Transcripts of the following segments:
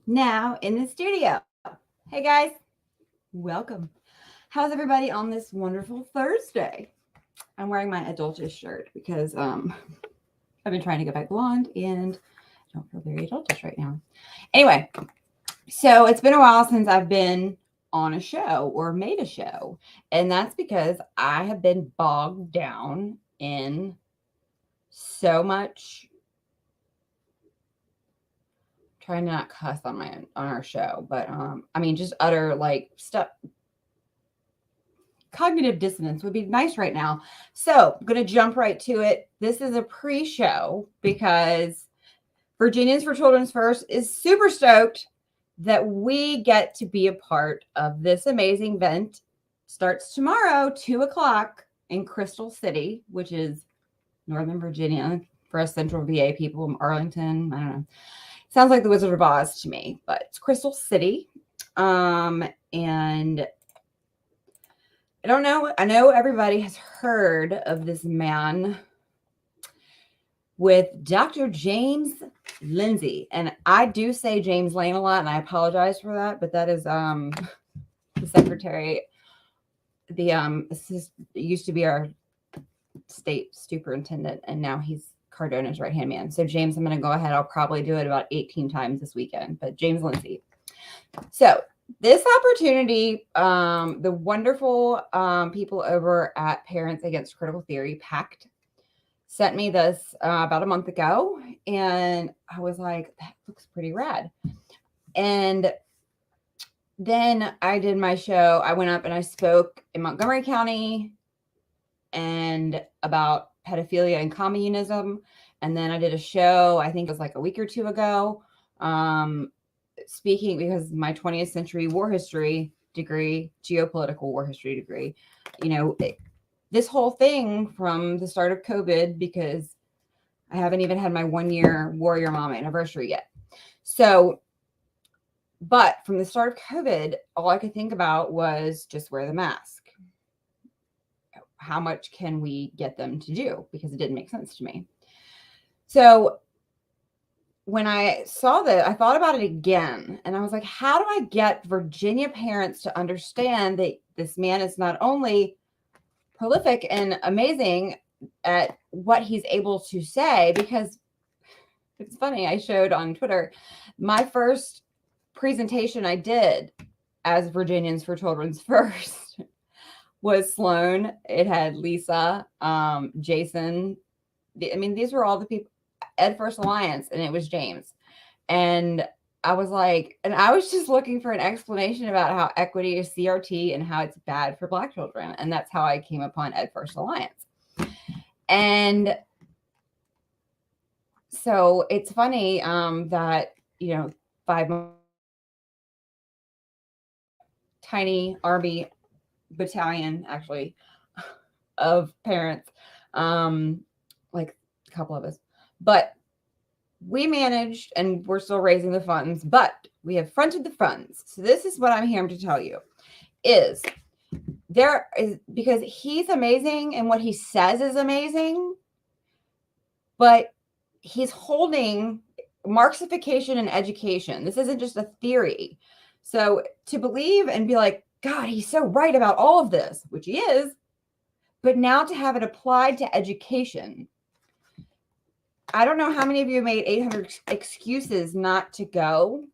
now in the studio. Hey guys, welcome. How's everybody on this wonderful Thursday? I'm wearing my adultish shirt because I've been trying to go back blonde and I don't feel very adultish right now. Anyway, so it's been a while since I've been on a show or made a show, and that's because I have been bogged down in so much trying to not cuss on our show, but I mean just utter like stuff. Cognitive dissonance would be nice right now. So I'm gonna jump right to it. This is a pre-show because Virginians for Children's First is super stoked that we get to be a part of this amazing event. Starts tomorrow, 2:00 in Crystal City, which is Northern Virginia for us Central VA people, Arlington. I don't know. Sounds like the Wizard of Oz to me, but it's Crystal City. And I don't know. I know everybody has heard of this man with Dr. James Lindsay. And I do say James Lane a lot, and I apologize for that, but that is the secretary. Used to be our state superintendent, and now he's Cardona's right-hand man. So James, I'm going to go ahead. I'll probably do it about 18 times this weekend, but James Lindsay. So this opportunity, the wonderful people over at Parents Against Critical Theory, PACT, sent me this about a month ago, and I was like, that looks pretty rad. And then I did my show. I went up and I spoke in Montgomery County and about pedophilia and communism. And then I did a show, I think it was like a week or two ago, speaking because my 20th century war history degree, geopolitical war history degree, this whole thing from the start of COVID, because I haven't even had my 1-year warrior mom anniversary yet. So, but from the start of COVID, all I could think about was just wear the mask. How much can we get them to do? Because it didn't make sense to me. So when I saw that, I thought about it again, and I was like, how do I get Virginia parents to understand that this man is not only prolific and amazing at what he's able to say? Because it's funny, I showed on Twitter my first presentation I did as Virginians for Children's First was Sloan. It had Lisa, Jason. I mean, these were all the people, Ed First Alliance, and it was James. And I was like, and I was just looking for an explanation about how equity is CRT and how it's bad for Black children. And that's how I came upon Ed First Alliance. And so it's funny that, 5 tiny army battalion, actually, of parents, like a couple of us, but we managed, and we're still raising the funds, but we have fronted the funds. So this is what I'm here to tell you is there is, because he's amazing and what he says is amazing, but he's holding Marxification and education. This isn't just a theory. So to believe and be like, God, he's so right about all of this, which he is, but now to have it applied to education. I don't know how many of you made 800 excuses not to go,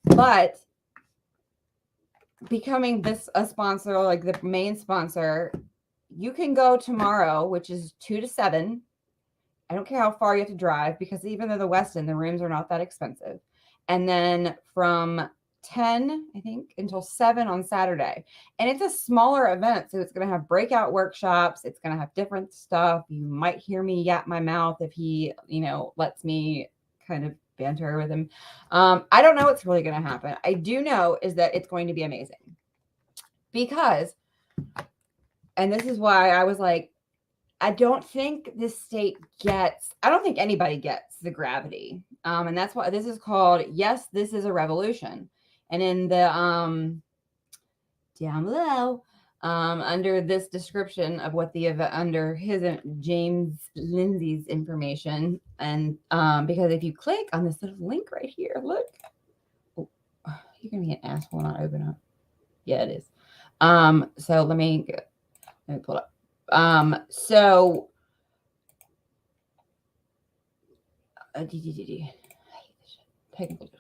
but becoming a sponsor, like the main sponsor, you can go tomorrow, which is 2 to 7. I don't care how far you have to drive, because even though the West End, the rooms are not that expensive. And then from 10, I think, until 7 on Saturday. And it's a smaller event, so it's going to have breakout workshops. It's going to have different stuff. You might hear me yap my mouth if he, lets me kind of banter with him. I don't know what's really going to happen. I do know is that it's going to be amazing. Because, and this is why I was like, I don't think this state I don't think anybody gets the gravity. And that's why this is called, Yes, This is a Revolution. And in the down below, under this description of what the event under his James Lindsay's information. And because if you click on this little link right here, look, oh, you're gonna be an asshole not open up. Yeah, it is. So let me pull it up. So technical difficulties.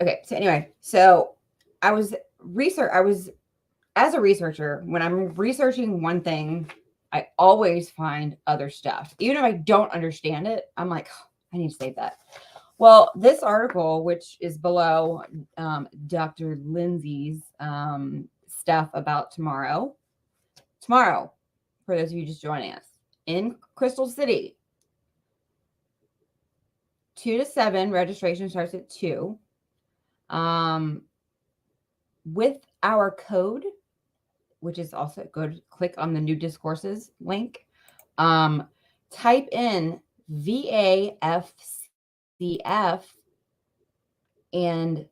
Okay, so anyway, so I was as a researcher, when I'm researching one thing, I always find other stuff. Even if I don't understand it, I'm like, oh, I need to save that. Well, this article, which is below Dr. Lindsay's stuff about tomorrow, for those of you just joining us, in Crystal City, 2 to 7, registration starts at 2. With our code, which is also good, click on the new discourses link. Type in VAFCF and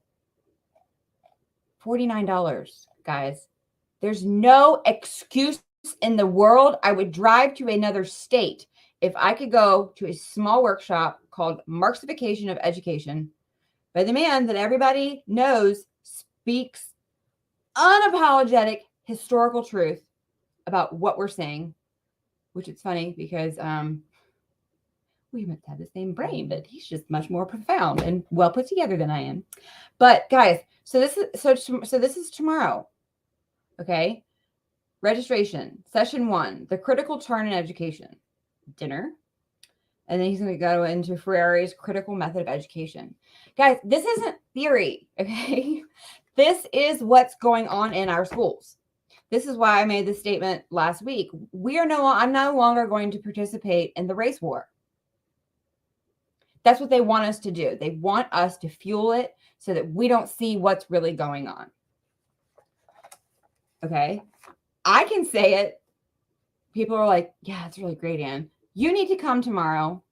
$49, guys. There's no excuse in the world. I would drive to another state if I could go to a small workshop called Marxification of Education by the man that everybody knows speaks unapologetic historical truth about what we're saying, which is funny because we meant to have the same brain, but he's just much more profound and well put together than I am. But guys, so this is tomorrow. Okay. Registration, session 1, the critical turn in education, dinner. And then he's going to go into Freire's critical method of education. Guys, this isn't theory, okay? This is what's going on in our schools. This is why I made this statement last week. I'm no longer going to participate in the race war. That's what they want us to do. They want us to fuel it so that we don't see what's really going on. Okay? I can say it. People are like, yeah, it's really great, Anne. You need to come tomorrow.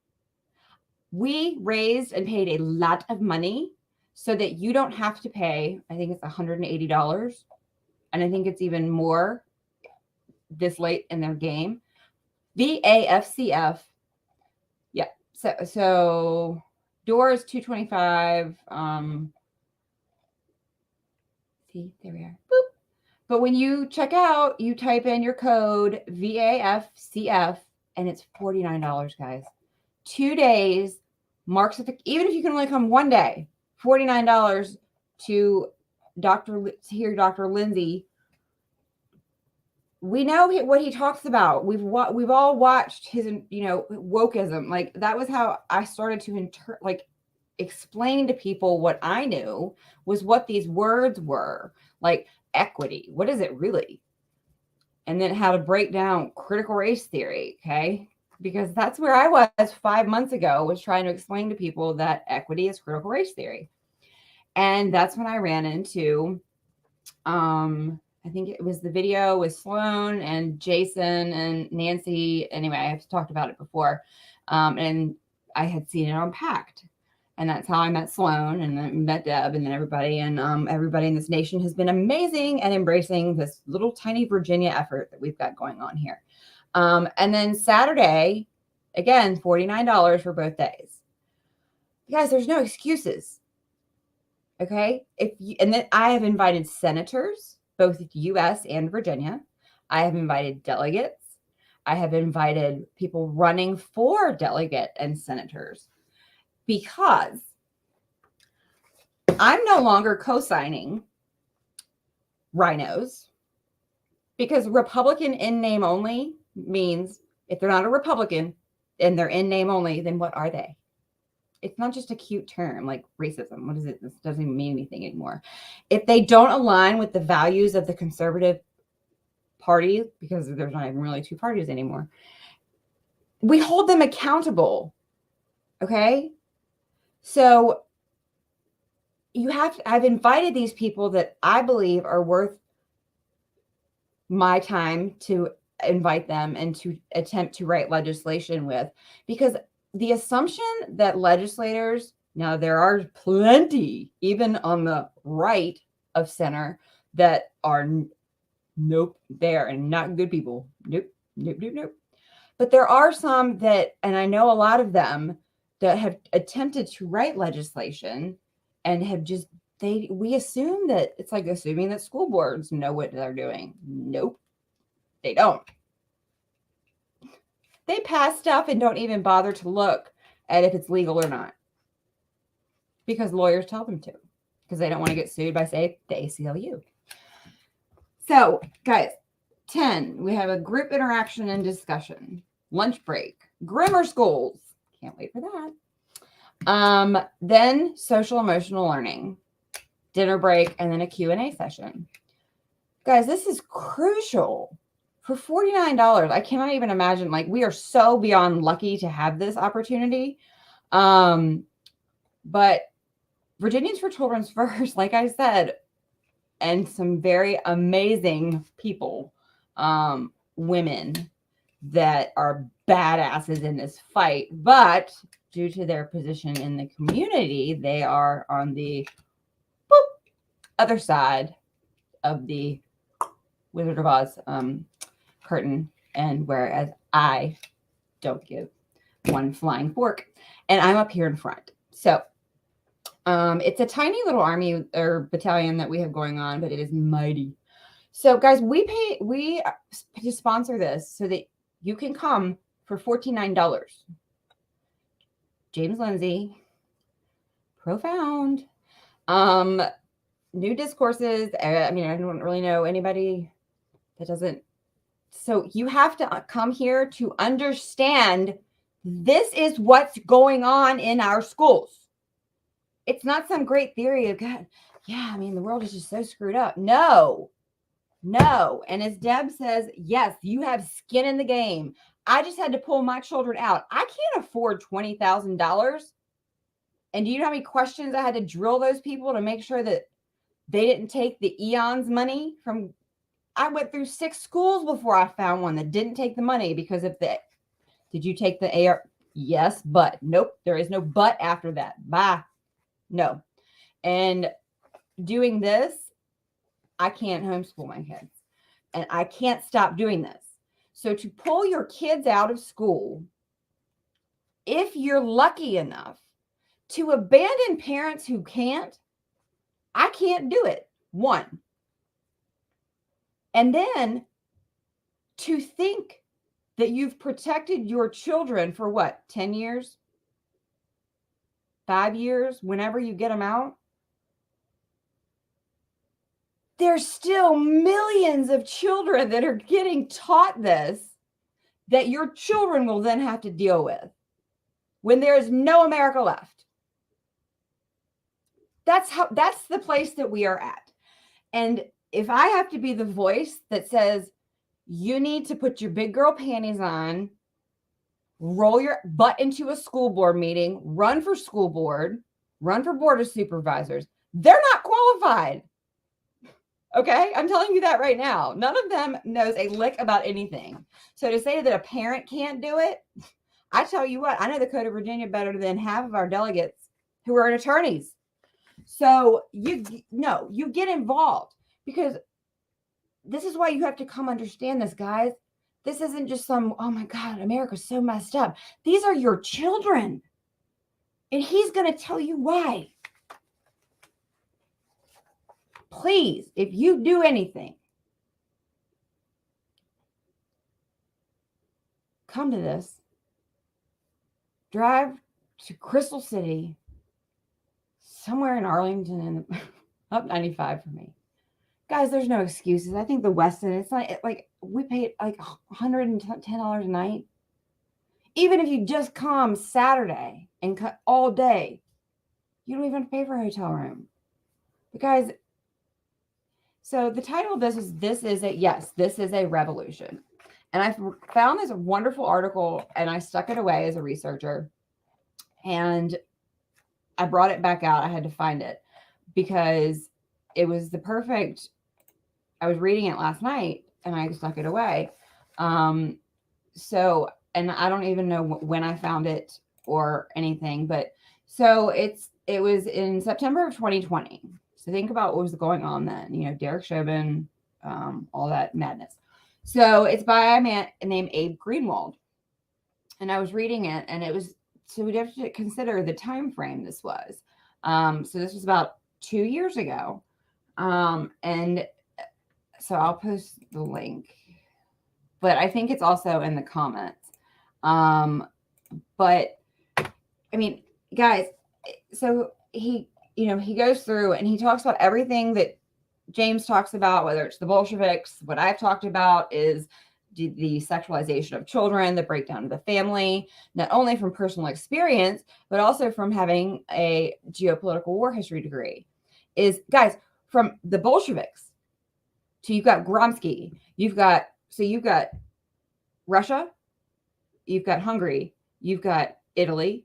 We raised and paid a lot of money so that you don't have to pay, I think it's $180. And I think it's even more this late in their game. VAFCF. Yeah. So door is $225. See, there we are. Boop. But when you check out, you type in your code VAFCF and it's $49, guys. 2 days, Marxification, even if you can only come one day, $49 to hear Dr. Lindsay. We know what he talks about. We've all watched his, wokeism. Like that was how I started to explain to people what I knew was what these words were, like equity. What is it really? And then how to break down critical race theory. Okay. Because that's where I was 5 months ago, was trying to explain to people that equity is critical race theory. And that's when I ran into, I think it was the video with Sloan and Jason and Nancy. Anyway, I've talked about it before. And I had seen it on Pact. And that's how I met Sloan and then met Deb and then everybody. And everybody in this nation has been amazing and embracing this little tiny Virginia effort that we've got going on here. And then Saturday, again, $49 for both days. You guys, there's no excuses. Okay. And then I have invited senators, both US and Virginia. I have invited delegates. I have invited people running for delegate and senators because I'm no longer co-signing rhinos, because Republican in name only means if they're not a Republican and they're in name only, then what are they? It's not just a cute term like racism. What is it? This doesn't even mean anything anymore. If they don't align with the values of the conservative party, because there's not even really two parties anymore, we hold them accountable. Okay. So I've invited these people that I believe are worth my time to invite them and to attempt to write legislation with, because the assumption that legislators, now there are plenty, even on the right of center, that are, nope, they are not good people. Nope, nope, nope, nope. But there are some that, and I know a lot of them, that have attempted to write legislation and have just, we assume that it's like assuming that school boards know what they're doing. Nope, they don't. They pass stuff and don't even bother to look at if it's legal or not, because lawyers tell them to, because they don't want to get sued by, say, the ACLU. So, guys, 10, we have a group interaction and discussion. Lunch break. Grammar schools. Can't wait for that. Then social emotional learning. Dinner break, and then a Q&A session. Guys, this is crucial. For $49, I cannot even imagine. Like, we are so beyond lucky to have this opportunity. But Virginians for Children's First, like I said, and some very amazing people, women that are badasses in this fight, but due to their position in the community, they are on the other side of the Wizard of Oz curtain, and whereas I don't give one flying fork, and I'm up here in front. So it's a tiny little army or battalion that we have going on, but it is mighty. So guys, we to sponsor this so that you can come for $49. James Lindsay, profound, new discourses. I mean, I don't really know anybody that doesn't. So you have to come here to understand this is what's going on in our schools. It's not some great theory of, God, yeah, I mean, the world is just so screwed up. No. And as Deb says, yes, you have skin in the game. I just had to pull my children out. I can't afford $20,000. And do you know how many questions I had to drill those people to make sure that they didn't take the eons money from? I went through 6 schools before I found one that didn't take the money because of the, did you take the AR? Yes, but nope, there is no but after that. Bye. No. And doing this, I can't homeschool my kids, and I can't stop doing this. So to pull your kids out of school, if you're lucky enough to abandon parents who can't, I can't do it. 1. And then to think that you've protected your children for what, 10 years, 5 years, whenever you get them out, there's still millions of children that are getting taught this, that your children will then have to deal with when there is no America left. That's the place that we are at. And if I have to be the voice that says, you need to put your big girl panties on, roll your butt into a school board meeting, run for school board, run for board of supervisors, they're not qualified. Okay, I'm telling you that right now. None of them knows a lick about anything. So to say that a parent can't do it, I tell you what, I know the Code of Virginia better than half of our delegates who are attorneys. So you get involved, because this is why you have to come understand this, guys. This isn't just some, oh my God, America's so messed up. These are your children. And he's going to tell you why. Please, if you do anything, come to this. Drive to Crystal City, somewhere in Arlington, and up 95 for me. Guys, there's no excuses. I think the Westin, it's not like we pay like $110 a night. Even if you just come Saturday and cut all day, you don't even have to pay for a hotel room. But guys, so the title of this is a revolution. And I found this wonderful article and I stuck it away as a researcher. And I brought it back out. I had to find it because it was the perfect. I was reading it last night and I stuck it away. And I don't even know when I found it or anything, but so it was in September of 2020. So think about what was going on then, you know, Derek Chauvin, all that madness. So it's by a man named Abe Greenwald. And I was reading it, and it was, so we'd have to consider the time frame this was. So this was about 2 years ago. And so I'll post the link, but I think it's also in the comments. But I mean, guys, so he, you know, he goes through and he talks about everything that James talks about, whether it's the Bolsheviks. What I've talked about is the sexualization of children, the breakdown of the family, not only from personal experience, but also from having a geopolitical war history degree. Is, guys, from the Bolsheviks to, you've got Gromsky, you've got Russia, you've got Hungary, you've got Italy,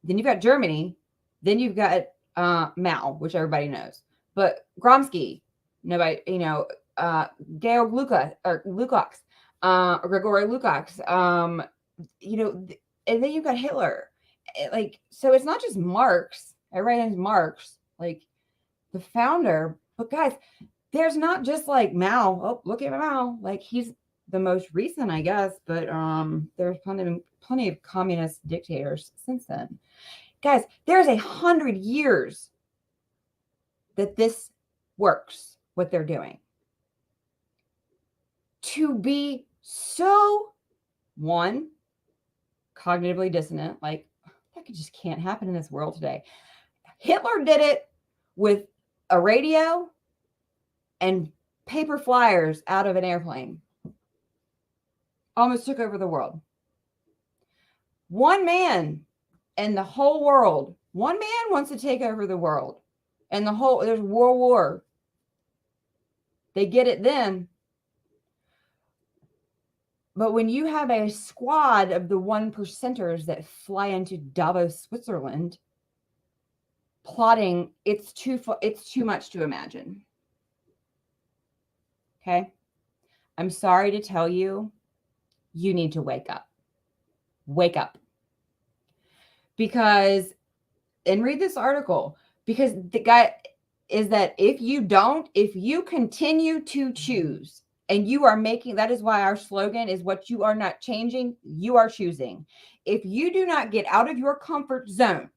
then you've got Germany, then you've got Mao, which everybody knows. But Gromsky, nobody, you know, Georg Lukács, Grigory Lukács, you know, and then you've got Hitler. Like, so it's not just Marx. Everybody knows Marx, like the founder. But guys, there's not just like Mao. Oh, look at Mao. Like, he's the most recent, I guess, but there's plenty of communist dictators since then. Guys, there's 100 years that this works, what they're doing. To be so, one, cognitively dissonant, like, that just can't happen in this world today. Hitler did it with a radio and paper flyers out of an airplane. Almost took over the world. One man in the whole world, one man wants to take over the world. And there's World War. They get it then. But when you have a squad of the 1%ers that fly into Davos, Switzerland, plotting, it's too much to imagine. Okay? I'm sorry to tell you, you need to wake up. Wake up. Because, and read this article, because the guy is that if you continue to choose, and you are making, that is why our slogan is, what you are not changing, you are choosing. If you do not get out of your comfort zone,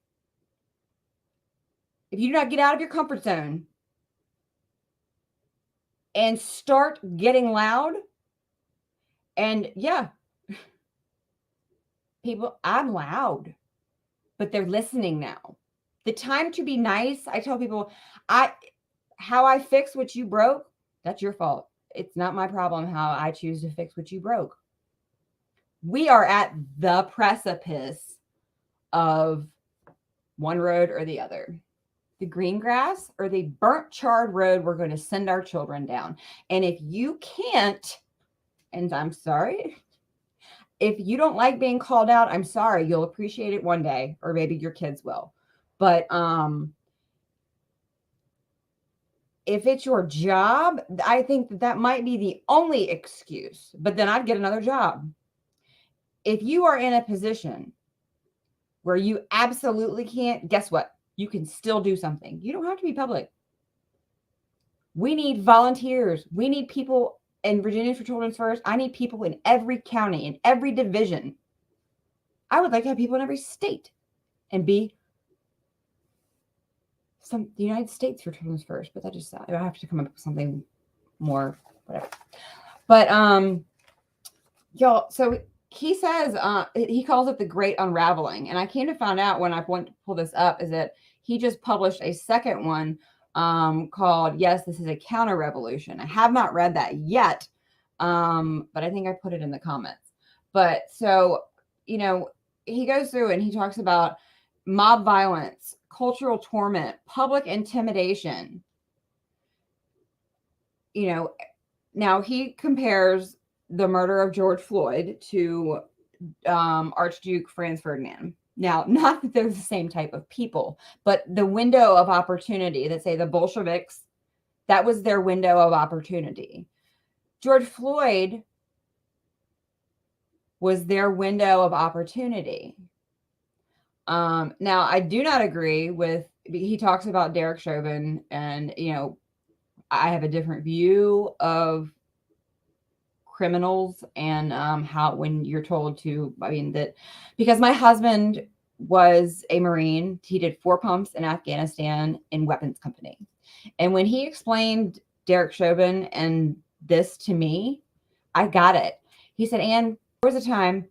and start getting loud, and yeah, people, I'm loud, but they're listening now. The time to be nice, I tell people, how I fix what you broke, that's your fault. It's not my problem how I choose to fix what you broke. We are at the precipice of one road or the other. The green grass or the burnt, charred road we're going to send our children down. And if you can't, and I'm sorry, if you don't like being called out, I'm sorry, you'll appreciate it one day, or maybe your kids will. But if it's your job, I think that might be the only excuse, but then I'd get another job. If you are in a position where you absolutely can't, guess what? You can still do something. You don't have to be public. We need volunteers. We need people in Virginia for Children's First. I need people in every county, in every division. I would like to have people in every state and be the United States for Children's First, but that just, I have to come up with something more, whatever. But y'all, so he says, he calls it the Great Unraveling. And I came to find out when I went to pull this up is that he just published a second one called, Yes, This is a Counter-Revolution. I have not read that yet, but I think I put it in the comments. But so, you know, he goes through and he talks about mob violence, cultural torment, public intimidation. You know, now he compares the murder of George Floyd to Archduke Franz Ferdinand. Now, not that they're the same type of people, but the window of opportunity that, say, the Bolsheviks, that was their window of opportunity. George Floyd was their window of opportunity. Now, I do not agree with, he talks about Derek Chauvin, and, I have a different view of criminals and how, when you're told to, that because my husband was a Marine, he did 4 pumps in Afghanistan in weapons company. And when he explained Derek Chauvin and this to me, I got it. He said, Anne, there was a time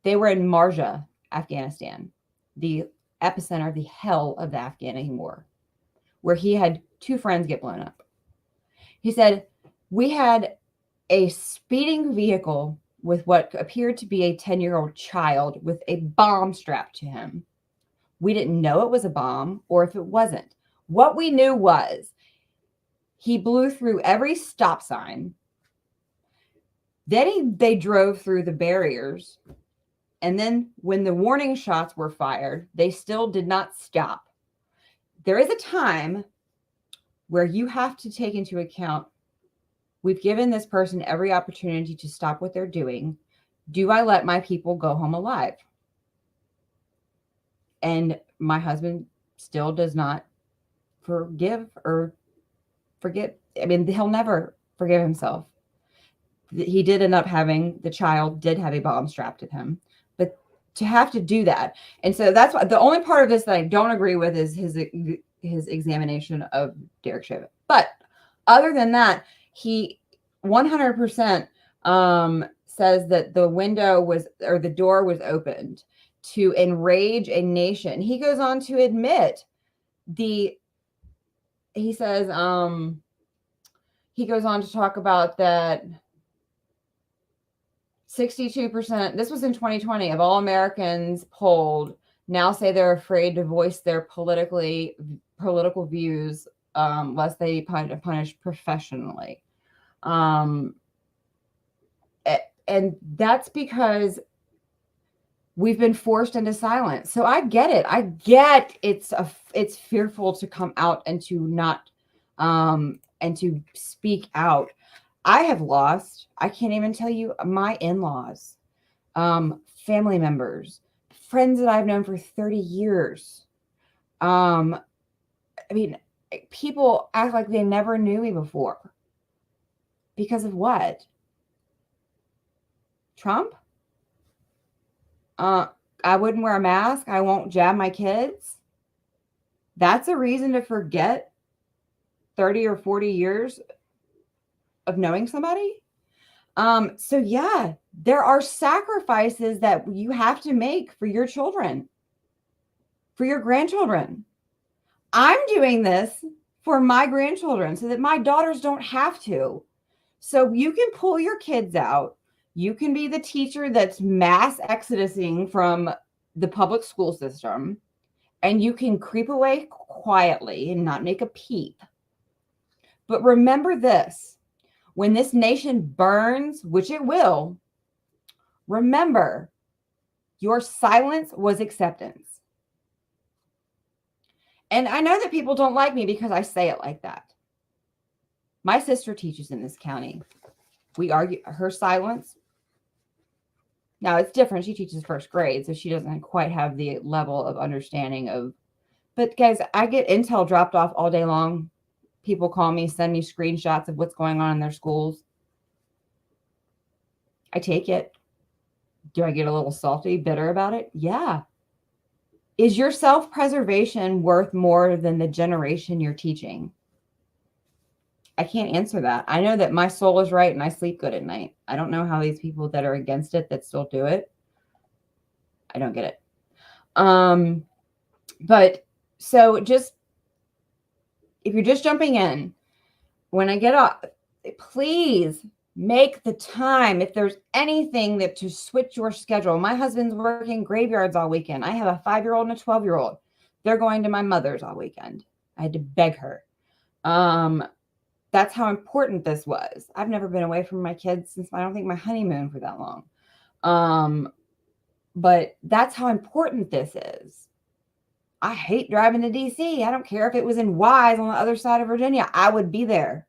they were in Marja, Afghanistan, the epicenter of the hell of the Afghan war, where he had 2 friends get blown up. He said, we had a speeding vehicle with what appeared to be a 10-year-old child with a bomb strapped to him. We didn't know it was a bomb or if it wasn't. What we knew was he blew through every stop sign. Then they drove through the barriers. And then when the warning shots were fired, they still did not stop. There is a time where you have to take into account, we've given this person every opportunity to stop what they're doing. Do I let my people go home alive? And my husband still does not forgive or forget. He'll never forgive himself. He did end up having, the child did have a bomb strapped to him, but to have to do that. And so that's why the only part of this that I don't agree with is his examination of Derek Chauvin. But other than that, he 100% says that the window was, or the door was opened to enrage a nation. He goes on to admit he says, he goes on to talk about that 62%, this was in 2020, of all Americans polled now say they're afraid to voice their political views lest they punished professionally. And that's because we've been forced into silence. So I get it. I get it's fearful to come out and to not and to speak out. I have lost, I can't even tell you, my in-laws, family members, friends that I've known for 30 years. People act like they never knew me before. Because of what? Trump? I wouldn't wear a mask. I won't jab my kids. That's a reason to forget 30 or 40 years of knowing somebody. So yeah, there are sacrifices that you have to make for your children, for your grandchildren. I'm doing this for my grandchildren so that my daughters don't have to. So you can pull your kids out. You can be the teacher that's mass exodusing from the public school system, and you can creep away quietly and not make a peep. But remember this, when this nation burns, which it will, remember, your silence was acceptance. And I know that people don't like me because I say it like that. My sister teaches in this county. We argue her silence. Now it's different. She teaches first grade, so she doesn't quite have the level of understanding of, but guys, I get intel dropped off all day long. People call me, send me screenshots of what's going on in their schools. I take it. Do I get a little salty, bitter about it? Yeah. Is your self-preservation worth more than the generation you're teaching? I can't answer that. I know that my soul is right and I sleep good at night. I don't know how these people that are against it that still do it. I don't get it. But so just, if you're just jumping in, when I get off, please make the time. If there's anything that to switch your schedule, my husband's working graveyards all weekend. I have a 5-year-old and a 12-year-old. They're going to my mother's all weekend. I had to beg her. That's how important this was. I've never been away from my kids since, I don't think, my honeymoon for that long. But that's how important this is. I hate driving to DC. I don't care if it was in Wise on the other side of Virginia. I would be there.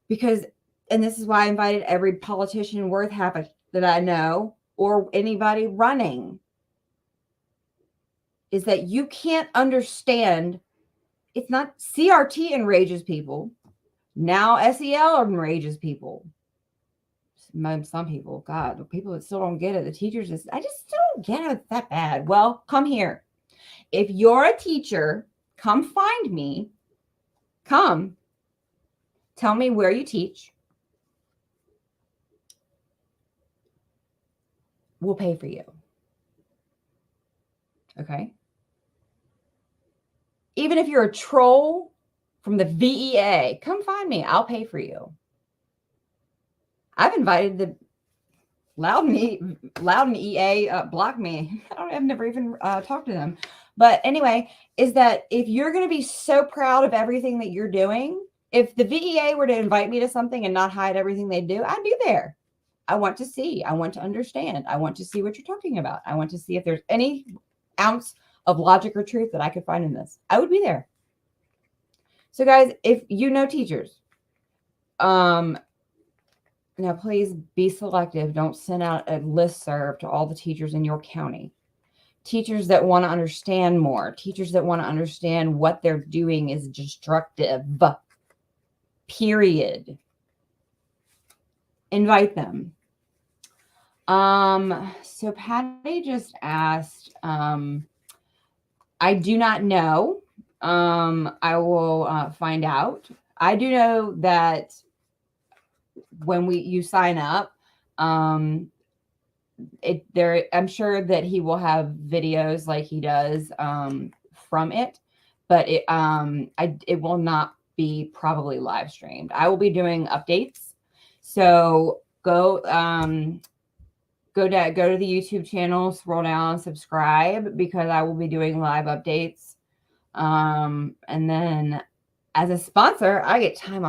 Because, and this is why I invited every politician worth having that I know, or anybody running. is that you can't understand. It's not CRT enrages people. Now SEL enrages people. Some people, God, the people that still don't get it, the teachers, I just still don't get it. It's that bad. Well, come here. If you're a teacher, come find me. Come. Tell me where you teach. We'll pay for you. Okay? Even if you're a troll from the VEA, come find me. I'll pay for you. I've invited the Loudon EA block me. I've never even talked to them. But anyway, is that if you're going to be so proud of everything that you're doing, if the VEA were to invite me to something and not hide everything they do, I'd be there. I want to see. I want to understand. I want to see what you're talking about. I want to see if there's any ounce of logic or truth that I could find in this. I would be there. So guys, if you know teachers, now, please be selective. Don't send out a listserv to all the teachers in your county. Teachers that want to understand more. Teachers that want to understand what they're doing is destructive. Period. Invite them. So Patty just asked, I do not know. I will find out. I do know that when you sign up, I'm sure that he will have videos like he does from it, but it will not be probably live streamed. I will be doing updates, so go to the YouTube channel, scroll down, subscribe, because I will be doing live updates, and then as a sponsor, I get time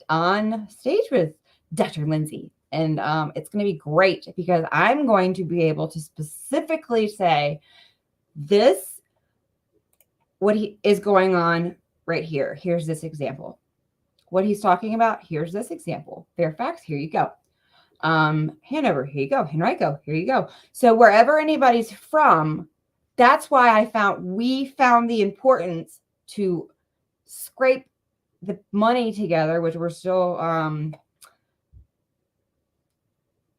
on stage with Dr. Lindsay. And it's going to be great because I'm going to be able to specifically say this, what he is going on right here. Here's this example. What he's talking about, here's this example. Fairfax, here you go. Hanover, here you go. Henrico, here you go. So wherever anybody's from, that's why we found the importance to scrape the money together, which we're still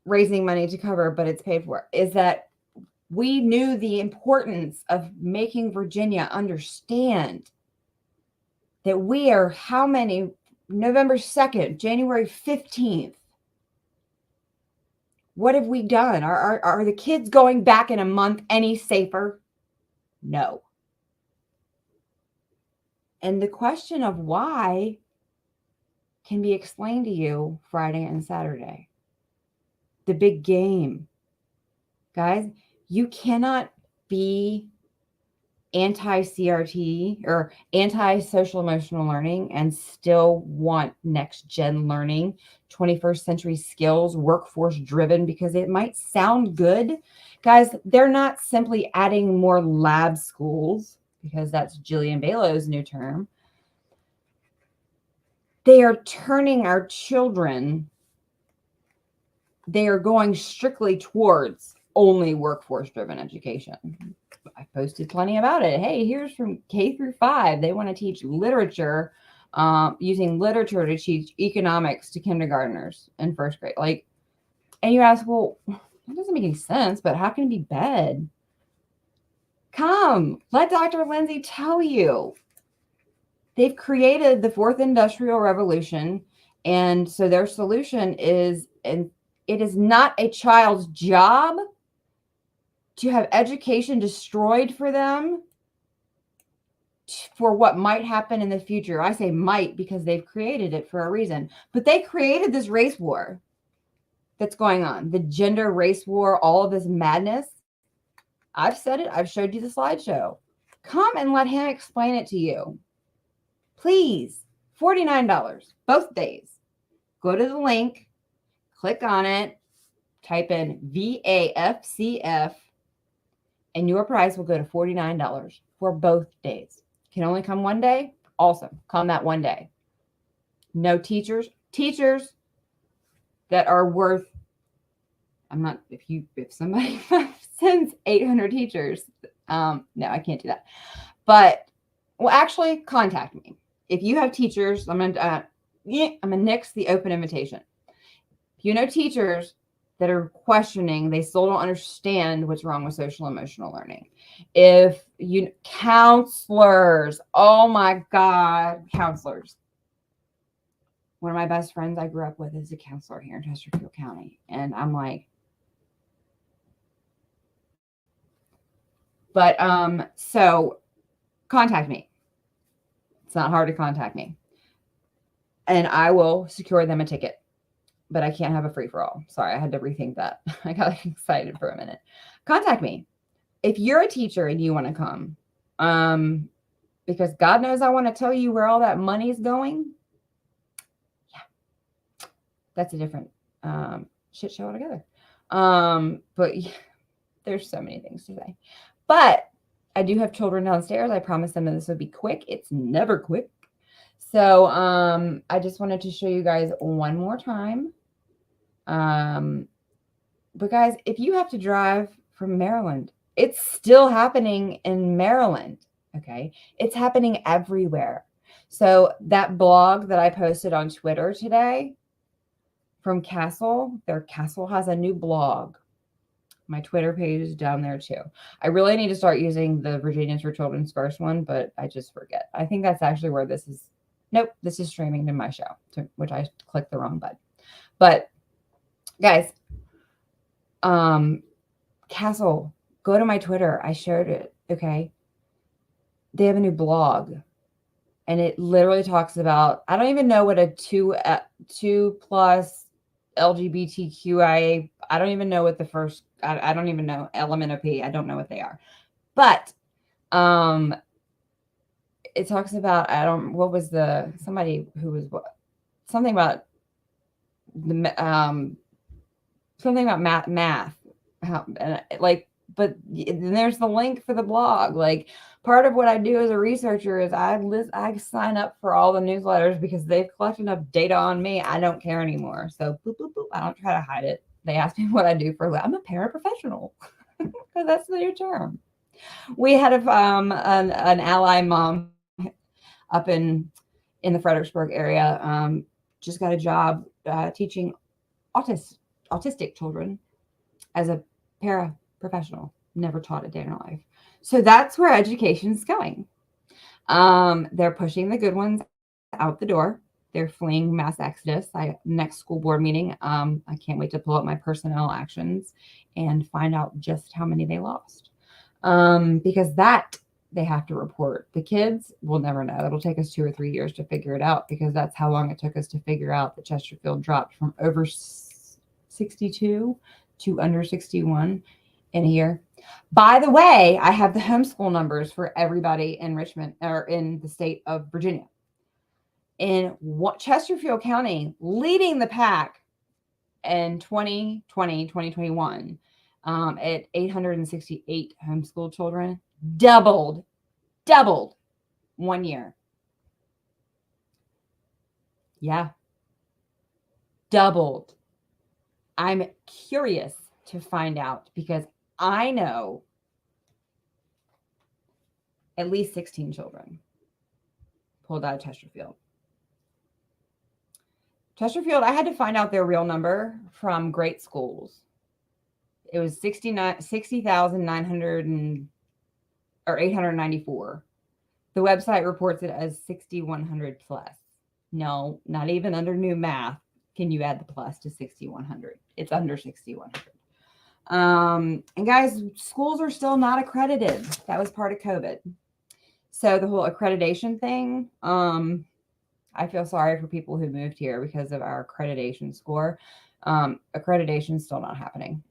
raising money to cover, but it's paid for, is that we knew the importance of making Virginia understand that we are how many, November 2nd, January 15th. What have we done? Are the kids going back in a month any safer? No. And the question of why can be explained to you Friday and Saturday. The big game. Guys, you cannot be anti-CRT or anti-social emotional learning and still want next gen learning, 21st century skills, workforce driven, because it might sound good. Guys, they're not simply adding more lab schools, because that's Jillian Balo's new term. They are turning our children, they are going strictly towards only workforce driven education. I posted plenty about it. Hey, here's from K through 5. They want to teach literature, using literature to teach economics to kindergartners in first grade. Like, and you ask, well, that doesn't make any sense, but how can it be bad? Come, let Dr. Lindsay tell you. They've created the fourth industrial revolution. And so their solution is, and it is not a child's job to have education destroyed for them for what might happen in the future. I say might because they've created it for a reason. But they created this race war that's going on, the gender race war, all of this madness. I've said it. I've showed you the slideshow. Come and let him explain it to you. Please. $49, both days. Go to the link, click on it, type in VAFCF, and your price will go to $49 for both days. Can only come one day? Awesome. Come that one day. No teachers. Teachers that are worth, if somebody sends 800 teachers, No, I can't do that. But, well, actually, contact me. If you have teachers, I'm gonna nix the open invitation. If you know teachers that are questioning, they still don't understand what's wrong with social emotional learning. If you counselors, oh my God, counselors. One of my best friends I grew up with is a counselor here in Chesterfield County. And I'm like, but so contact me. It's not hard to contact me. And I will secure them a ticket. But I can't have a free-for-all. Sorry, I had to rethink that. I got excited for a minute. Contact me. If you're a teacher and you want to come, because God knows I want to tell you where all that money's going. Yeah, that's a different shit show altogether. But yeah, there's so many things to say. But I do have children downstairs. I promised them that this would be quick. It's never quick. So I just wanted to show you guys one more time. But guys, if you have to drive from Maryland, it's still happening in Maryland. Okay. It's happening everywhere. So that blog that I posted on Twitter today from Castle, their Castle has a new blog. My Twitter page is down there too. I really need to start using the Virginians for Children's First one, but I just forget. I think that's actually where this is. Nope, this is streaming to my show, which I clicked the wrong button. But guys, Castle, go to my Twitter. I shared it. Okay. They have a new blog and it literally talks about, I don't even know what a two plus LGBTQIA, I don't even know what the first, I don't even know LMNOP. I don't know what they are, but, it talks about, what was somebody who was something about the, something about math. But then there's the link for the blog. Like, part of what I do as a researcher is I sign up for all the newsletters because they've collected enough data on me. I don't care anymore. So boop, boop, boop. I don't try to hide it. They ask me what I do for I'm a paraprofessional because that's the new term. We had an ally mom up in the Fredericksburg area, just got a job teaching autistic children as a paraprofessional. Never taught a day in her life. So that's where education is going. They're pushing the good ones out the door. They're fleeing mass exodus. Next school board meeting, I can't wait to pull up my personnel actions and find out just how many they lost. Because that they have to report. The kids will never know. It'll take us 2 or 3 years to figure it out because that's how long it took us to figure out that Chesterfield dropped from over 62 to under 61 in a year. By the way, I have the homeschool numbers for everybody in Richmond or in the state of Virginia. In Chesterfield County, leading the pack in 2021 at 868 homeschool children, doubled 1 year. Yeah, doubled. I'm curious to find out because I know at least 16 children pulled out of Chesterfield. Chesterfield, I had to find out their real number from Great Schools. It was 60,900 or 894. The website reports it as 6,100 plus. No, not even under new math can you add the plus to 6,100. It's under 6,100. And guys, schools are still not accredited. That was part of COVID. So the whole accreditation thing, I feel sorry for people who moved here because of our accreditation score. Accreditation is still not happening.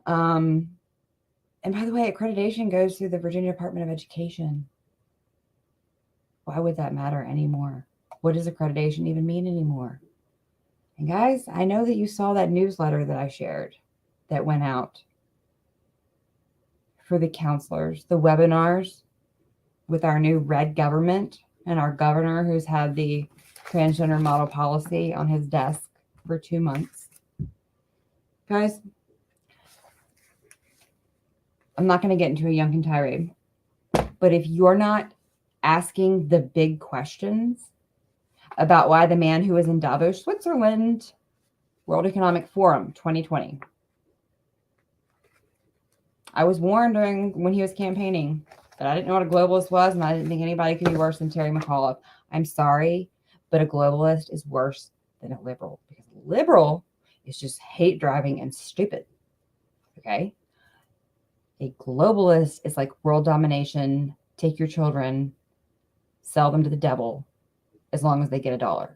And by the way, accreditation goes through the Virginia Department of Education. Why would that matter anymore? What does accreditation even mean anymore? And guys, I know that you saw that newsletter that I shared that went out for the counselors, the webinars with our new red government and our governor who's had the transgender model policy on his desk for 2 months. Guys, I'm not going to get into a Yunkin tirade, but if you're not asking the big questions about why the man who was in Davos, Switzerland, World Economic Forum 2020, I was warned when he was campaigning that I didn't know what a globalist was, and I didn't think anybody could be worse than Terry McAuliffe. I'm sorry, but a globalist is worse than a liberal, because a liberal is just hate driving and stupid. Okay? A globalist is like world domination, take your children, sell them to the devil, as long as they get $1.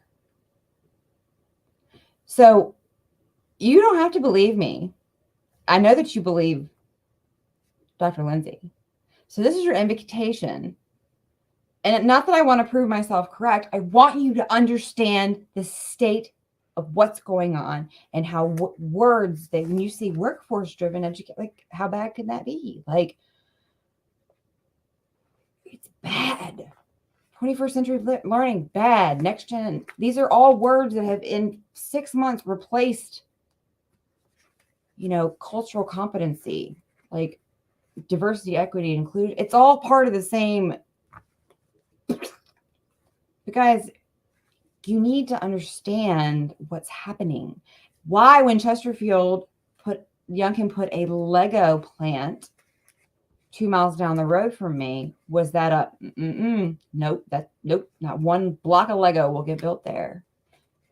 So you don't have to believe me. I know that you believe Dr. Lindsay. So this is your invitation. And not that I want to prove myself correct. I want you to understand the state of what's going on and how words that when you see workforce driven education, like how bad can that be? Like, it's bad. 21st century learning, bad. Next gen. These are all words that have in 6 months replaced, cultural competency, like diversity, equity, inclusion. It's all part of the same. But guys, you need to understand what's happening. Why, when Chesterfield Youngkin put a Lego plant 2 miles down the road from me, was that a nope, not one block of Lego will get built there.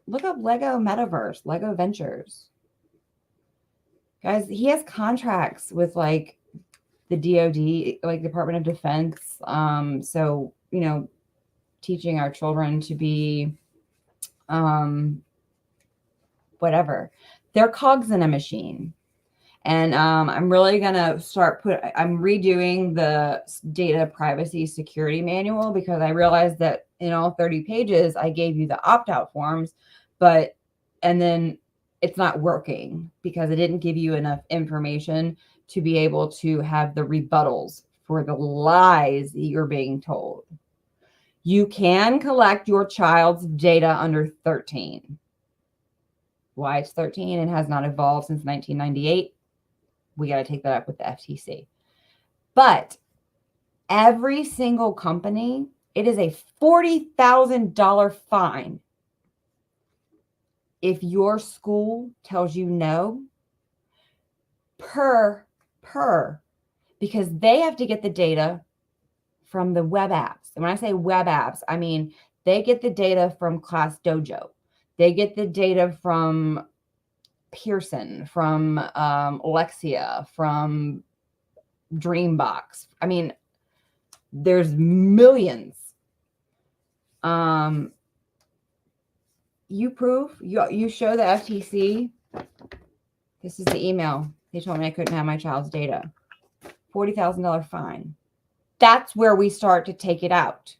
Look up Lego Metaverse, Lego Ventures. Guys, he has contracts with like the DoD, like Department of Defense. So, teaching our children to be whatever. They're cogs in a machine. And I'm really going to I'm redoing the data privacy security manual, because I realized that in all 30 pages, I gave you the opt-out forms, and then it's not working because it didn't give you enough information to be able to have the rebuttals for the lies that you're being told. You can collect your child's data under 13. Why it's 13 and has not evolved since 1998. We got to take that up with the FTC. But every single company, it is a $40,000 fine if your school tells you no, per, because they have to get the data from the web apps. And when I say web apps, I mean they get the data from Class Dojo. They get the data from Pearson, from Alexia, from Dreambox. I mean, there's millions. You show the FTC. This is the email. They told me I couldn't have my child's data. $40,000 fine. That's where we start to take it out.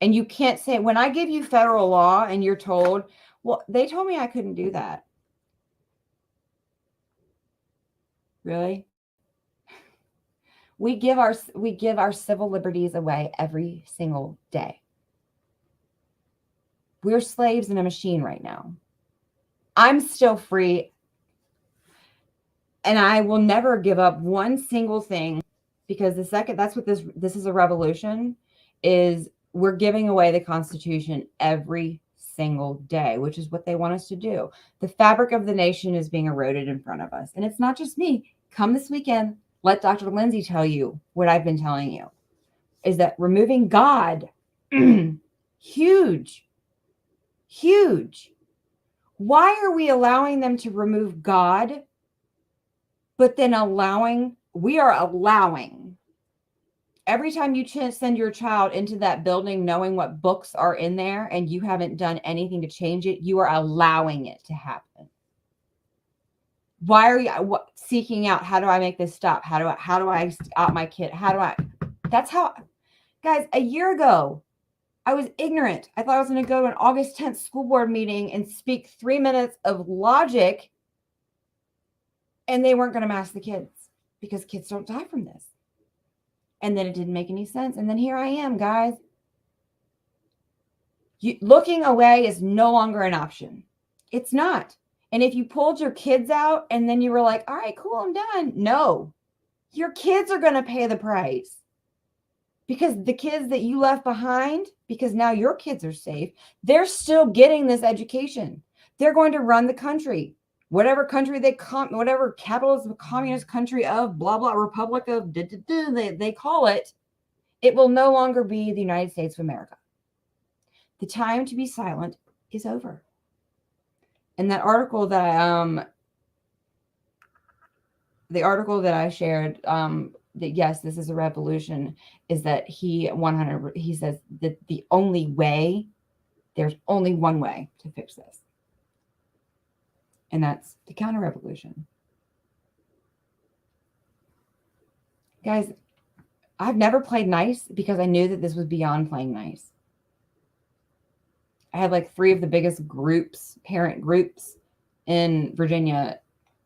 And you can't say, when I give you federal law and you're told, well, they told me I couldn't do that. Really? We give our civil liberties away every single day. We're slaves in a machine right now. I'm still free, and I will never give up one single thing, because that's what this is a revolution, is we're giving away the Constitution every single day, which is what they want us to do. The fabric of the nation is being eroded in front of us. And it's not just me. Come this weekend, let Dr. Lindsay tell you what I've been telling you, is that removing God, huge. Why are we allowing them to remove God, but then we are allowing, every time you send your child into that building knowing what books are in there and you haven't done anything to change it, you are allowing it to happen. Why are you seeking out, how do I make this stop? How do I stop my kid? That's how, guys, a year ago, I was ignorant. I thought I was going to go to an August 10th school board meeting and speak 3 minutes of logic, and they weren't going to mask the kids because kids don't die from this. And then it didn't make any sense. And then here I am, guys. Looking away is no longer an option. It's not. And if you pulled your kids out and then you were like, all right, cool, I'm done. No. your kids are going to pay the price. Because the kids that you left behind, because now your kids are safe, they're still getting this education. They're going to run the country. Whatever country whatever capitalism, communist country of blah, blah, republic of, they call it, it will no longer be the United States of America. The time to be silent is over. And that article that I shared, that yes, this is a revolution, is that he says that the only way, there's only one way to fix this. And that's the counter revolution. Guys, I've never played nice because I knew that this was beyond playing nice. I had like 3 of the biggest parent groups in Virginia,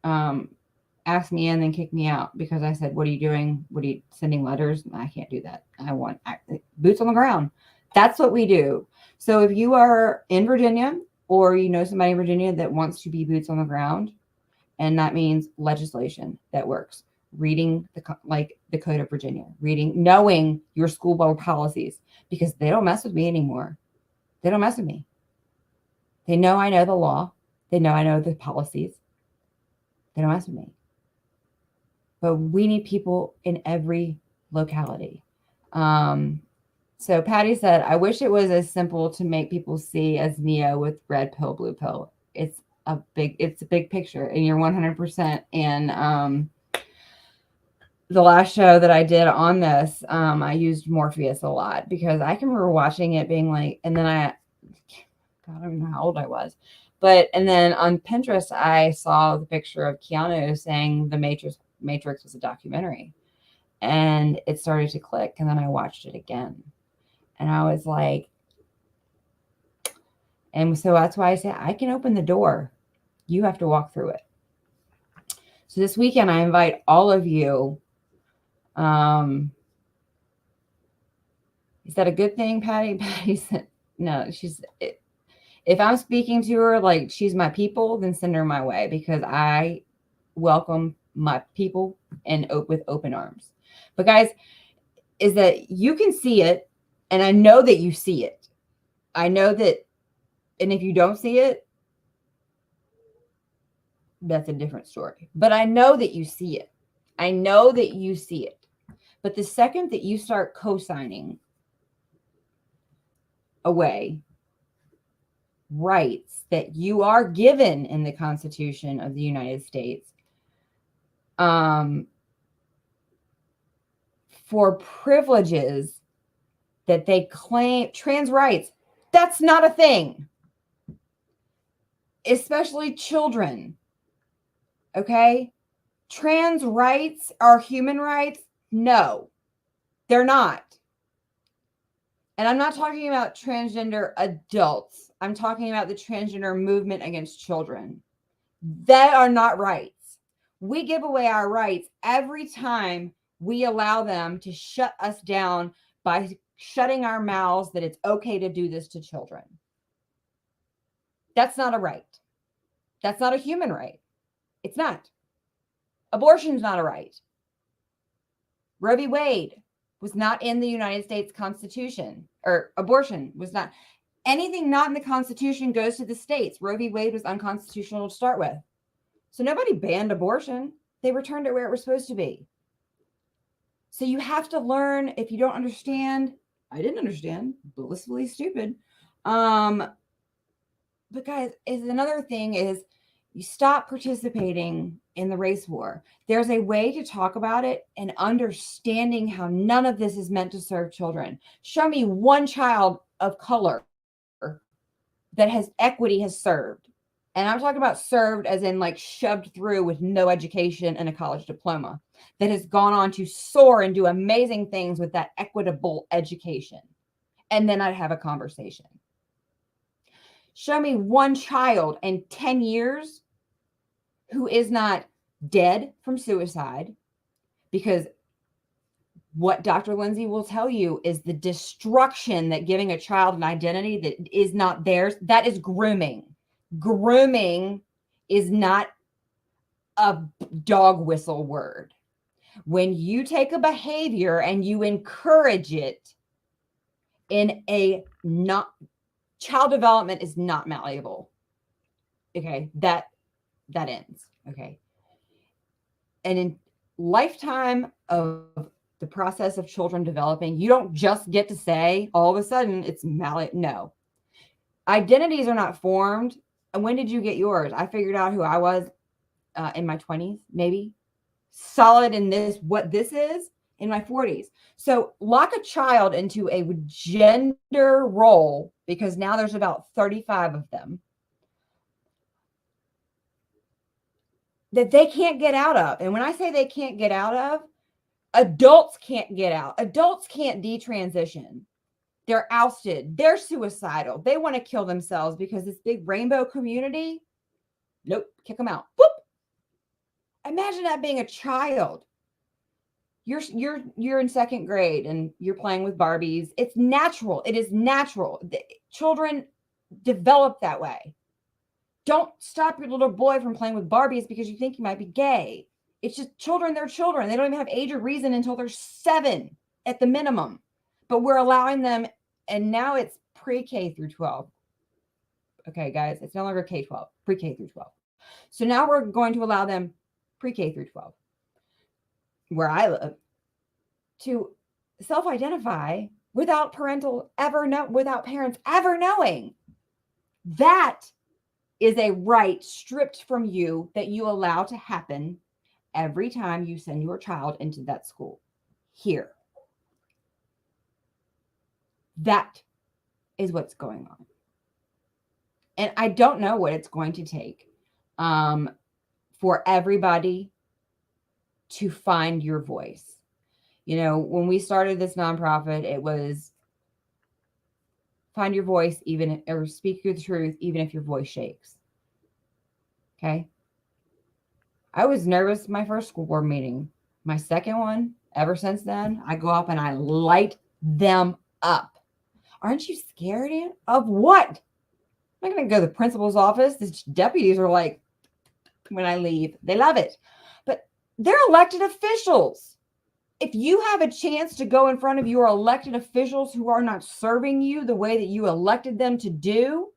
ask me in and then kick me out because I said, what are you doing? What are you sending letters? I can't do that. I want boots on the ground. That's what we do. So if you are in Virginia or you know somebody in Virginia that wants to be boots on the ground, and that means legislation that works, reading the Code of Virginia, knowing your school board policies, because they don't mess with me anymore. They don't mess with me. They know I know the law. They know I know the policies. They don't mess with me. But we need people in every locality. So Patty said, I wish it was as simple to make people see as Neo with red pill, blue pill. It's a big picture, and you're 100%. And the last show that I did on this, I used Morpheus a lot because I can remember watching it being like, and then I don't know how old I was. And then on Pinterest, I saw the picture of Keanu saying the Matrix was a documentary, and it started to click. And then I watched it again, and I was like, and so that's why I say I can open the door. You have to walk through it. So this weekend, I invite all of you. Is that a good thing, Patty? Patty said, no, if I'm speaking to her like she's my people, then send her my way, because I welcome my people and with open arms. But guys, is that you can see it, and I know that you see it. I know that, and if you don't see it, that's a different story. But I know that you see it. I know that you see it. But the second that you start co-signing away rights that you are given in the Constitution of the United States, for privileges that they claim, trans rights, that's not a thing. Especially children. Okay? Trans rights are human rights? No, they're not. And I'm not talking about transgender adults. I'm talking about the transgender movement against children. That are not rights. We give away our rights every time we allow them to shut us down by shutting our mouths that it's okay to do this to children. That's not a right. That's not a human right. It's not. Abortion's not a right. Roe v. Wade was not in the United States Constitution, or abortion was not. Anything not in the Constitution goes to the states. Roe v. Wade was unconstitutional to start with. So nobody banned abortion. They returned it where it was supposed to be. So you have to learn. If you don't understand, I didn't understand, blissfully stupid. But guys, is another thing is you stop participating in the race war. There's a way to talk about it and understanding how none of this is meant to serve children. Show me one child of color that equity has served. And I'm talking about served as in like shoved through with no education and a college diploma, that has gone on to soar and do amazing things with that equitable education. And then I'd have a conversation. Show me one child in 10 years who is not dead from suicide, because what Dr. Lindsay will tell you is the destruction that giving a child an identity that is not theirs, that is grooming. Grooming is not a dog whistle word. When you take a behavior and you encourage it in a not, child development is not malleable. Okay, that ends. Okay. And in lifetime of the process of children developing, you don't just get to say all of a sudden it's malleable. No. Identities are not formed. And when did you get yours? I figured out who I was in my 20s, maybe. Solid in this, what this is, in my 40s. So lock a child into a gender role, because now there's about 35 of them that they can't get out of. And when I say they can't get out of, adults can't get out. Adults can't detransition. They're ousted. They're suicidal. They want to kill themselves because this big rainbow community, nope, kick them out. Whoop. Imagine that being a child. You're in second grade and you're playing with Barbies. It's natural. It is natural. Children develop that way. Don't stop your little boy from playing with Barbies because you think he might be gay. It's just children. They're children. They don't even have age or reason until they're 7 at the minimum. But we're allowing them, and now it's pre-K through 12. Okay, guys, it's no longer K-12, pre-K through 12. So now we're going to allow them pre-K through 12, where I live, to self-identify without without parents ever knowing. That is a right stripped from you that you allow to happen every time you send your child into that school. Here. That is what's going on. And I don't know what it's going to take for everybody to find your voice. You know, when we started this nonprofit, it was find your voice, or speak your truth, even if your voice shakes. Okay. I was nervous my first school board meeting. My second one, ever since then, I go up and I light them up. Aren't you scared of what? I'm not going to go to the principal's office. The deputies are like, when I leave, they love it. But they're elected officials. If you have a chance to go in front of your elected officials who are not serving you the way that you elected them to do,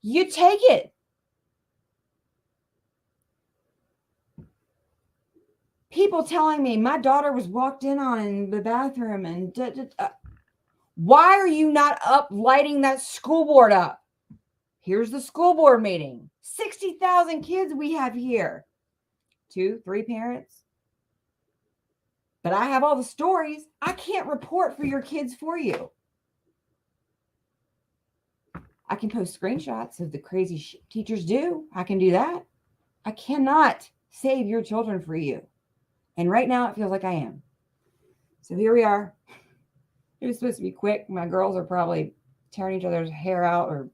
you take it. People telling me my daughter was walked in on in the bathroom and why are you not up lighting that school board up? Here's the school board meeting. 60,000 kids we have here. 2, 3 parents. But I have all the stories. I can't report for your kids for you. I can post screenshots of the crazy teachers do. I can do that. I cannot save your children for you. And right now it feels like I am. So here we are. It was supposed to be quick. My girls are probably tearing each other's hair out, or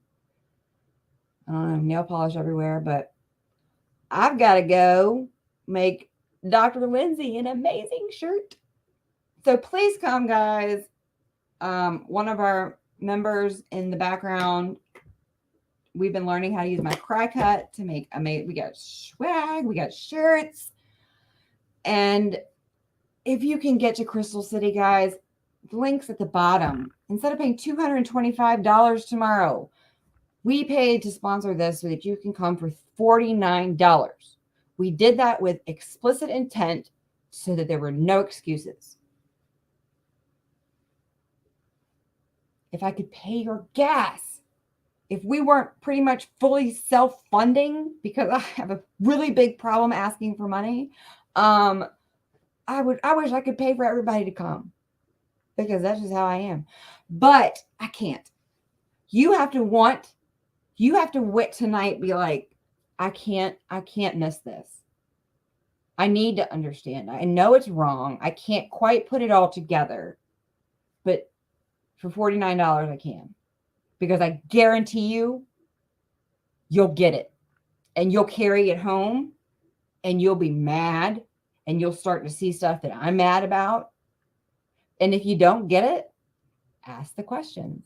I don't know, nail polish everywhere. But I've got to go make Dr. Lindsay an amazing shirt. So please come, guys. One of our members in the background, we've been learning how to use my cry cut to make we got swag, we got shirts. And if you can get to Crystal City, guys, the link's at the bottom. Instead of paying $225 tomorrow, we paid to sponsor this so that you can come for $49. We did that with explicit intent so that there were no excuses. If I could pay your gas, if we weren't pretty much fully self-funding, because I have a really big problem asking for money, I wish I could pay for everybody to come, because that's just how I am. But I can't. You have to wit tonight, be like, I can't miss this. I need to understand. I know it's wrong. I can't quite put it all together. But for $49, I can. Because I guarantee you'll get it. And you'll carry it home. And you'll be mad. And you'll start to see stuff that I'm mad about. And if you don't get it, ask the questions.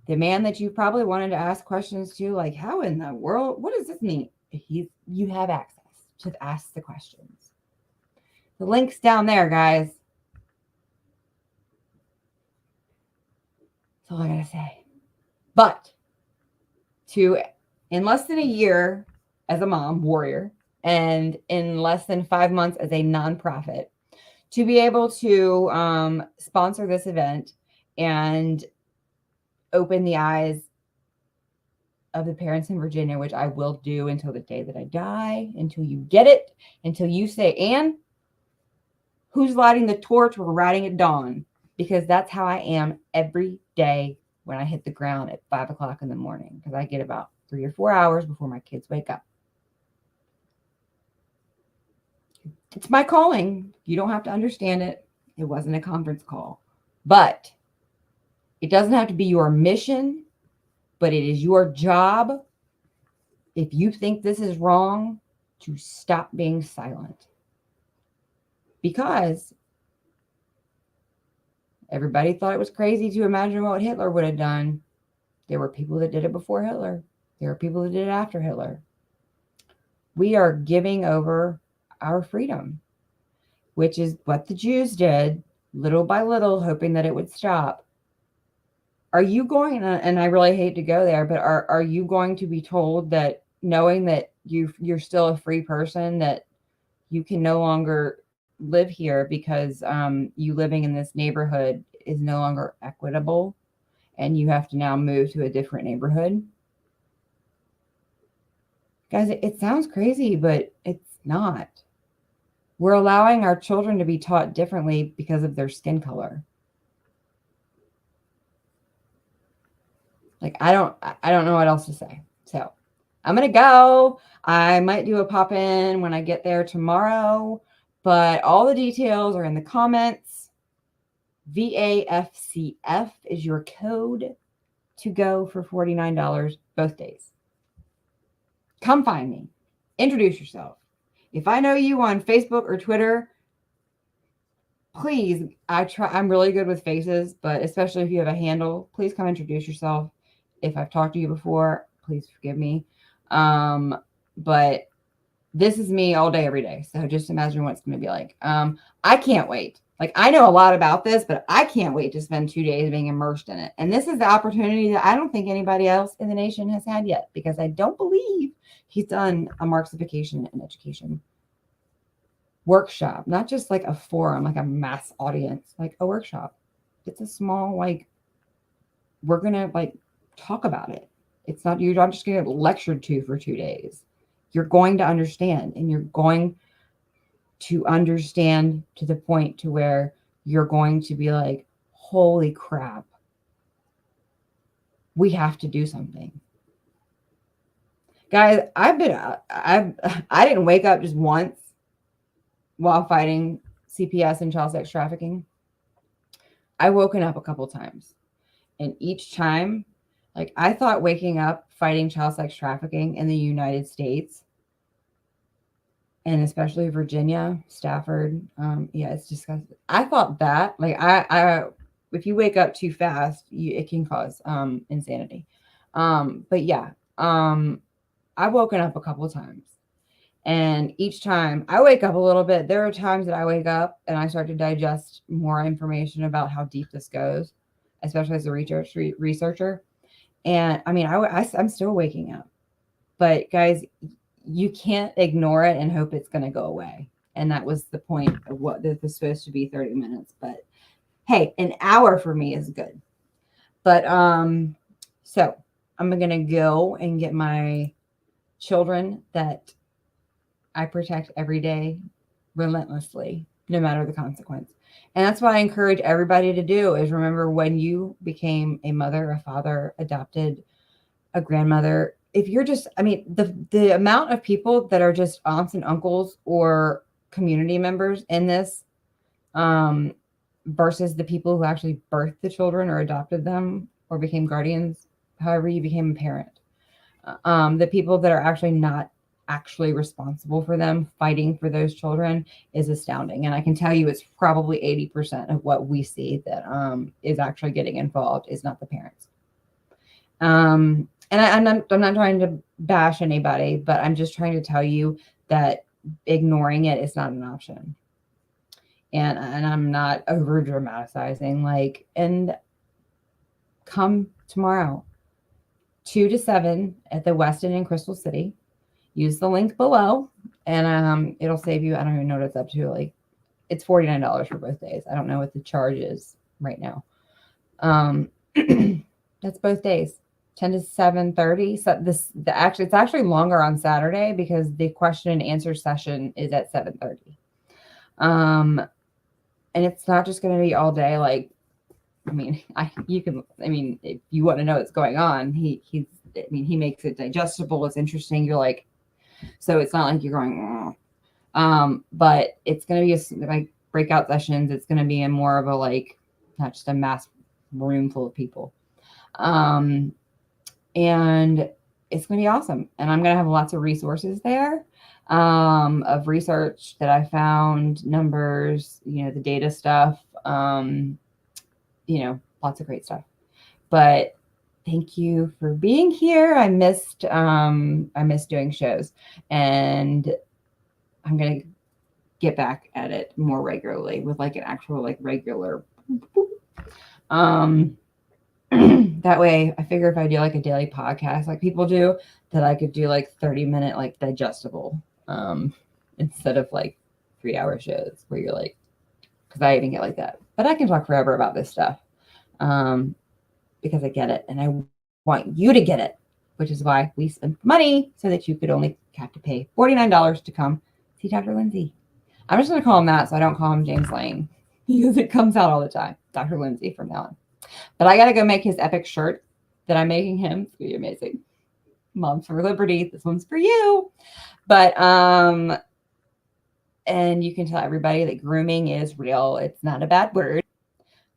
The man that you probably wanted to ask questions to, like, how in the world, what does this mean? You have access to ask the questions. The link's down there, guys. That's all I gotta say. But in less than a year as a mom warrior, and in less than 5 months as a nonprofit, to be able to sponsor this event and open the eyes of the parents in Virginia, which I will do until the day that I die, until you get it, until you say, Anne, who's lighting the torch? We're riding at dawn, because that's how I am every day when I hit the ground at 5 o'clock in the morning, because I get about 3 or 4 hours before my kids wake up. It's my calling. You don't have to understand it. It wasn't a conference call, but it doesn't have to be your mission, but it is your job, if you think this is wrong, to stop being silent. Because everybody thought it was crazy to imagine what Hitler would have done. There were people that did it before Hitler. There are people that did it after Hitler. We are giving over our freedom, which is what the Jews did, little by little, hoping that it would stop. Are you going, and I really hate to go there, but are you going to be told that, knowing that you're still a free person, that you can no longer live here because you living in this neighborhood is no longer equitable, and you have to now move to a different neighborhood? Guys, it sounds crazy, but it's not. We're allowing our children to be taught differently because of their skin color. Like, I don't know what else to say. So I'm going to go. I might do a pop-in when I get there tomorrow, but all the details are in the comments. VAFCF is your code to go for $49 both days. Come find me. Introduce yourself. If I know you on Facebook or Twitter, please, I'm really good with faces, but especially if you have a handle, please come introduce yourself. If I've talked to you before, please forgive me. But this is me all day, every day. So just imagine what it's going to be like. I can't wait. Like, I know a lot about this, but I can't wait to spend 2 days being immersed in it. And this is the opportunity that I don't think anybody else in the nation has had yet, because I don't believe he's done a Marxification and education workshop, not just like a forum, like a mass audience, like a workshop. It's a small, like, we're going to like talk about it. It's not, you're not just going to get lectured to for 2 days. You're going to understand, and you're going to understand to the point to where you're going to be like, holy crap, we have to do something. Guys, I didn't wake up just once while fighting CPS and child sex trafficking. I woken up a couple times, and each time, like, I thought waking up fighting child sex trafficking in the United States, and especially Virginia, Stafford, yeah, it's disgusting. I thought that, like, I if you wake up too fast, it can cause insanity. But yeah, I've woken up a couple of times, and each time I wake up a little bit, there are times that I wake up and I start to digest more information about how deep this goes, especially as a researcher. And I mean, I'm still waking up, but guys, you can't ignore it and hope it's going to go away. And that was the point of what this was supposed to be, 30 minutes. But hey, an hour for me is good. But so I'm going to go and get my children that I protect every day relentlessly, no matter the consequence. And that's what I encourage everybody to do, is remember, when you became a mother, a father, adopted, a grandmother, if you're just, I mean, the amount of people that are just aunts and uncles or community members in this, versus the people who actually birthed the children or adopted them or became guardians, however you became a parent, the people that are actually not actually responsible for them, fighting for those children, is astounding. And I can tell you, it's probably 80% of what we see that is actually getting involved is not the parents. And I'm not trying to bash anybody, but I'm just trying to tell you that ignoring it is not an option. and I'm not over dramatizing, like, and come tomorrow, 2 to 7 at the Westin in Crystal City. Use the link below, and it'll save you, I don't even know what it's up to, like, it's $49 for both days. I don't know what the charge is right now. That's both days, 10 to 7:30. So it's actually longer on Saturday because the question and answer session is at 7:30. And it's not just going to be all day. Like, I mean, if you want to know what's going on, he makes it digestible. It's interesting. You're like, so it's not like you're going, but it's going to be like breakout sessions. It's going to be in more of a, like, not just a mass room full of people. And it's going to be awesome. And I'm going to have lots of resources there, of research that I found, numbers, the data stuff, lots of great stuff. But thank you for being here. I missed doing shows, and I'm going to get back at it more regularly with, like, an actual, like, regular, that way I figure if I do, like, a daily podcast like people do, that I could do, like, 30-minute, like, digestible, instead of, like, 3-hour shows where you're like, because I even get like that, but I can talk forever about this stuff, because I get it, and I want you to get it, which is why we spent money, so that you could only have to pay $49 to come see Dr. Lindsay. I'm just going to call him that, so I don't call him James Lane, because it comes out all the time. Dr. Lindsay from now on. But I got to go make his epic shirt that I'm making him. It's going to be amazing. Moms for Liberty. This one's for you. But, and you can tell everybody that grooming is real. It's not a bad word.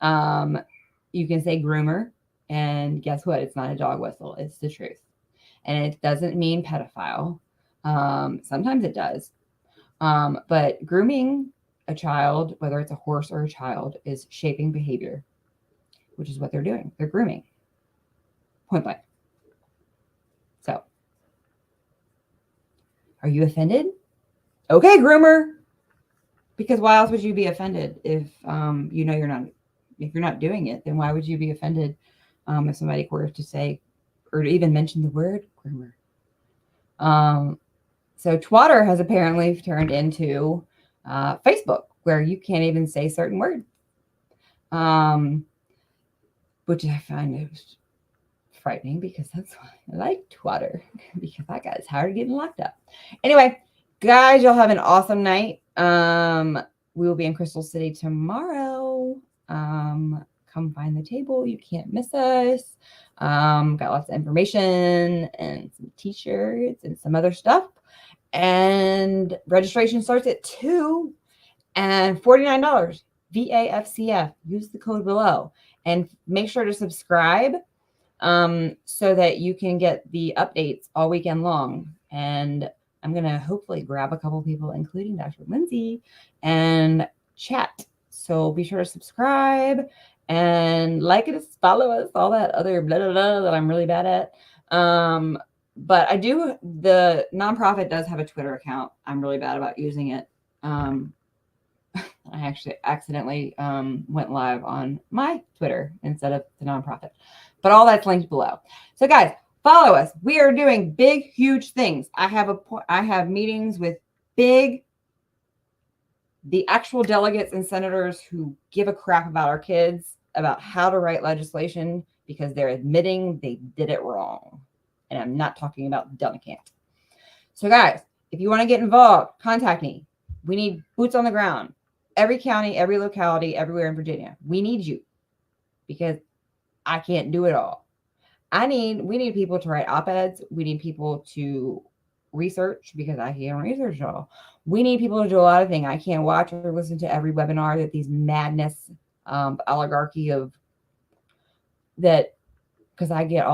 You can say groomer, and guess what? It's not a dog whistle. It's the truth. And it doesn't mean pedophile. Sometimes it does. But grooming a child, whether it's a horse or a child, is shaping behavior, which is what they're doing. They're grooming. Point blank. So, are you offended? Okay, groomer. Because why else would you be offended if you're not? If you're not doing it, then why would you be offended if somebody were to say or to even mention the word groomer? So Twitter has apparently turned into Facebook, where you can't even say certain words, which I find frightening, because that's why I like Twitter, because I got tired of getting locked up. Anyway, guys, you'll have an awesome night. We will be in Crystal City tomorrow. Come find the table. You can't miss us. Got lots of information and some t-shirts and some other stuff. And registration starts at 2 and $49. VAFCF. Use the code below, and make sure to subscribe so that you can get the updates all weekend long. And I'm going to hopefully grab a couple people, including Dr. Lindsay, and chat. So be sure to subscribe and like us, follow us, all that other blah, blah, blah that I'm really bad at. But the nonprofit does have a Twitter account. I'm really bad about using it. I actually accidentally went live on my Twitter instead of the nonprofit. But all that's linked below. So guys, follow us. We are doing big, huge things. I have meetings with the actual delegates and senators who give a crap about our kids, about how to write legislation, because they're admitting they did it wrong. And I'm not talking about Duncan. So guys, if you want to get involved, contact me. We need boots on the ground. Every county, every locality, everywhere in Virginia. We need you, because I can't do it all. We need people to write op-eds. We need people to research, because I can't research it all. We need people to do a lot of things. I can't watch or listen to every webinar that these madness oligarchy of that, because I get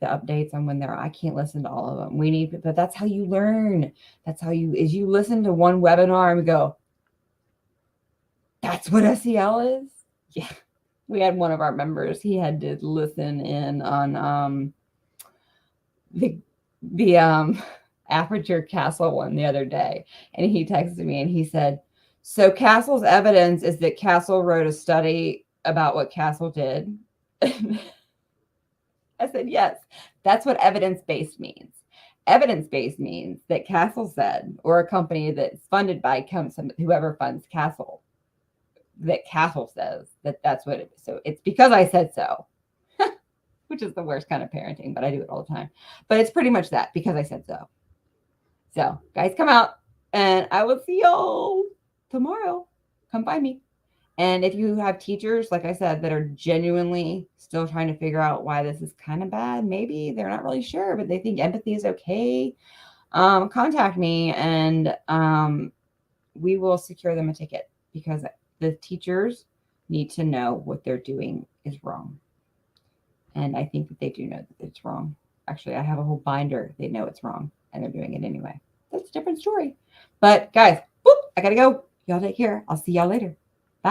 the updates on when I can't listen to all of them. But that's how you learn. You listen to one webinar and go, that's what SEL is? Yeah. We had one of our members, he had to listen in on the Aperture Castle one the other day. And he texted me and he said, So Castle's evidence is that Castle wrote a study about what Castle did. I said, yes, that's what evidence-based means. Evidence-based means that Castle said, or a company that's funded by whoever funds Castle, that Castle says that that's what it is. So it's because I said so, which is the worst kind of parenting, but I do it all the time. But it's pretty much that, because I said so. So guys, come out, and I will see y'all tomorrow. Come find me. And if you have teachers, like I said, that are genuinely still trying to figure out why this is kind of bad, maybe they're not really sure, but they think empathy is okay, contact me, and we will secure them a ticket, because the teachers need to know what they're doing is wrong. And I think that they do know that it's wrong. Actually, I have a whole binder. They know it's wrong, and they're doing it anyway. That's a different story. But guys, whoop, I got to go. Y'all take care. I'll see y'all later.